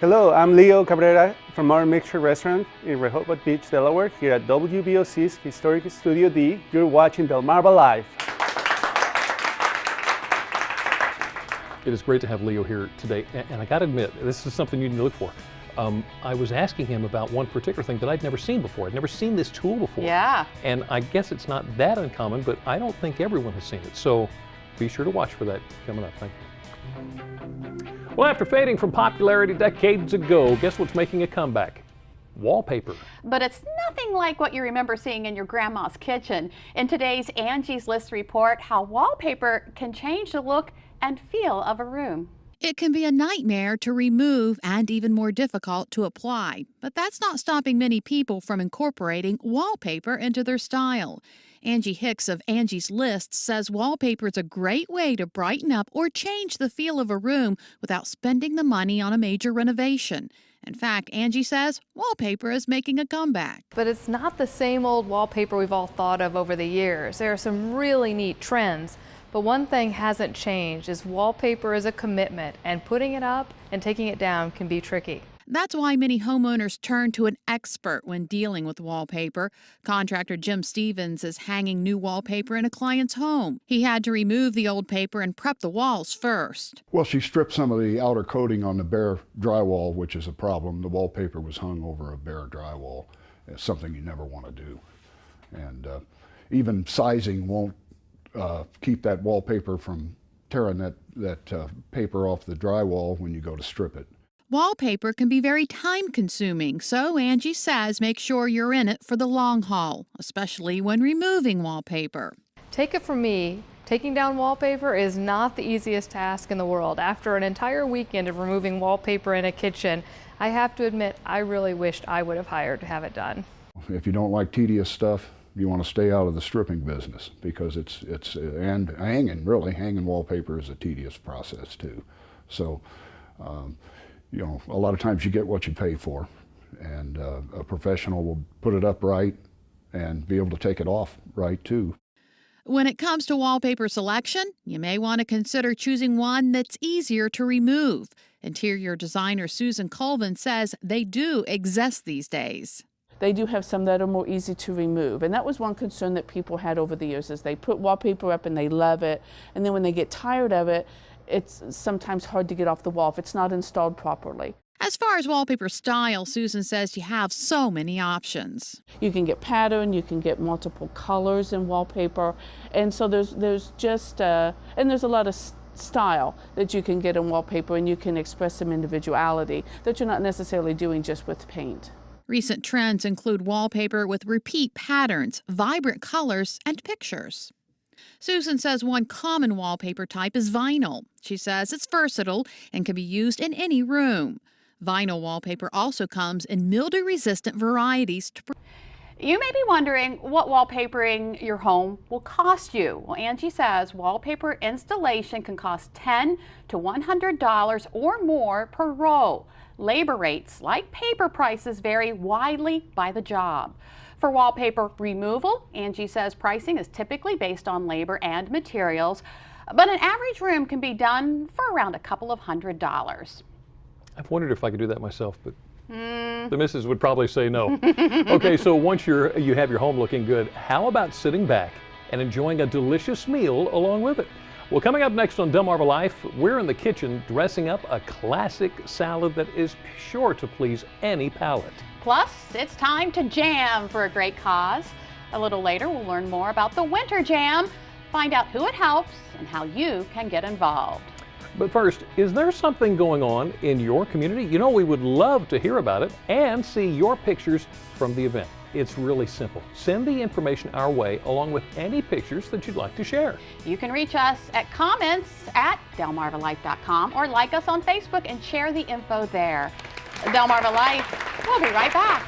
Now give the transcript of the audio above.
Hello, I'm Leo Cabrera from our Mixture Restaurant in Rehoboth Beach, Delaware, here at WBOC's Historic Studio D. You're watching Delmarva Live. It is great to have Leo here today, and I got to admit, this is something you need to look for. I was asking him about one particular thing that I'd never seen before. I'd never seen this tool before. Yeah. And I guess it's not that uncommon, but I don't think everyone has seen it. So be sure to watch for that coming up. Thank you. Well, after fading from popularity decades ago, guess what's making a comeback? Wallpaper. But it's nothing like what you remember seeing in your grandma's kitchen. In today's Angie's List report, how wallpaper can change the look and feel of a room. It can be a nightmare to remove and even more difficult to apply, but that's not stopping many people from incorporating wallpaper into their style. Angie Hicks of Angie's List says wallpaper is a great way to brighten up or change the feel of a room without spending the money on a major renovation. In fact, Angie says wallpaper is making a comeback. But it's not the same old wallpaper we've all thought of over the years. There are some really neat trends. But one thing hasn't changed is wallpaper is a commitment, and putting it up and taking it down can be tricky. That's why many homeowners turn to an expert when dealing with wallpaper. Contractor Jim Stevens is hanging new wallpaper in a client's home. He had to remove the old paper and prep the walls first. Well, she stripped some of the outer coating on the bare drywall, which is a problem. The wallpaper was hung over a bare drywall. It's something you never want to do. And even sizing won't keep that wallpaper from tearing that paper off the drywall when you go to strip it. Wallpaper can be very time-consuming, so Angie says make sure you're in it for the long haul, especially when removing wallpaper. Take it from me, taking down wallpaper is not the easiest task in the world. After an entire weekend of removing wallpaper in a kitchen, I have to admit I really wished I would have hired to have it done. If you don't like tedious stuff, you want to stay out of the stripping business, because and hanging wallpaper is a tedious process too. So, you know, a lot of times you get what you pay for, and a professional will put it up right and be able to take it off right too. When it comes to wallpaper selection, you may want to consider choosing one that's easier to remove. Interior designer Susan Colvin says they do exist these days. They do have some that are more easy to remove, and that was one concern that people had over the years, is they put wallpaper up and they love it, and then when they get tired of it, it's sometimes hard to get off the wall if it's not installed properly. As far as wallpaper style, Susan says you have so many options. You can get pattern, you can get multiple colors in wallpaper, and so there's just and there's a lot of style that you can get in wallpaper, and you can express some individuality that you're not necessarily doing just with paint. Recent trends include wallpaper with repeat patterns, vibrant colors, and pictures. Susan says one common wallpaper type is vinyl. She says it's versatile and can be used in any room. Vinyl wallpaper also comes in mildew-resistant varieties. You may be wondering what wallpapering your home will cost you. Well, Angie says wallpaper installation can cost $10 to $100 or more per roll. Labor rates, like paper prices, vary widely by the job. For wallpaper removal, Angie says pricing is typically based on labor and materials, but an average room can be done for around a couple of $100s. I've wondered if I could do that myself, but the missus would probably say no. Okay, so once you have your home looking good, how about sitting back and enjoying a delicious meal along with it? Well, coming up next on Delmarva Life, we're in the kitchen dressing up a classic salad that is sure to please any palate. Plus, it's time to jam for a great cause. A little later, we'll learn more about the Winter Jam, find out who it helps, and how you can get involved. But first, is there something going on in your community? You know, we would love to hear about it and see your pictures from the event. It's really simple. Send the information our way along with any pictures that you'd like to share. You can reach us at comments@delmarvalife.com or like us on Facebook and share the info there. Delmarva Life, we'll be right back.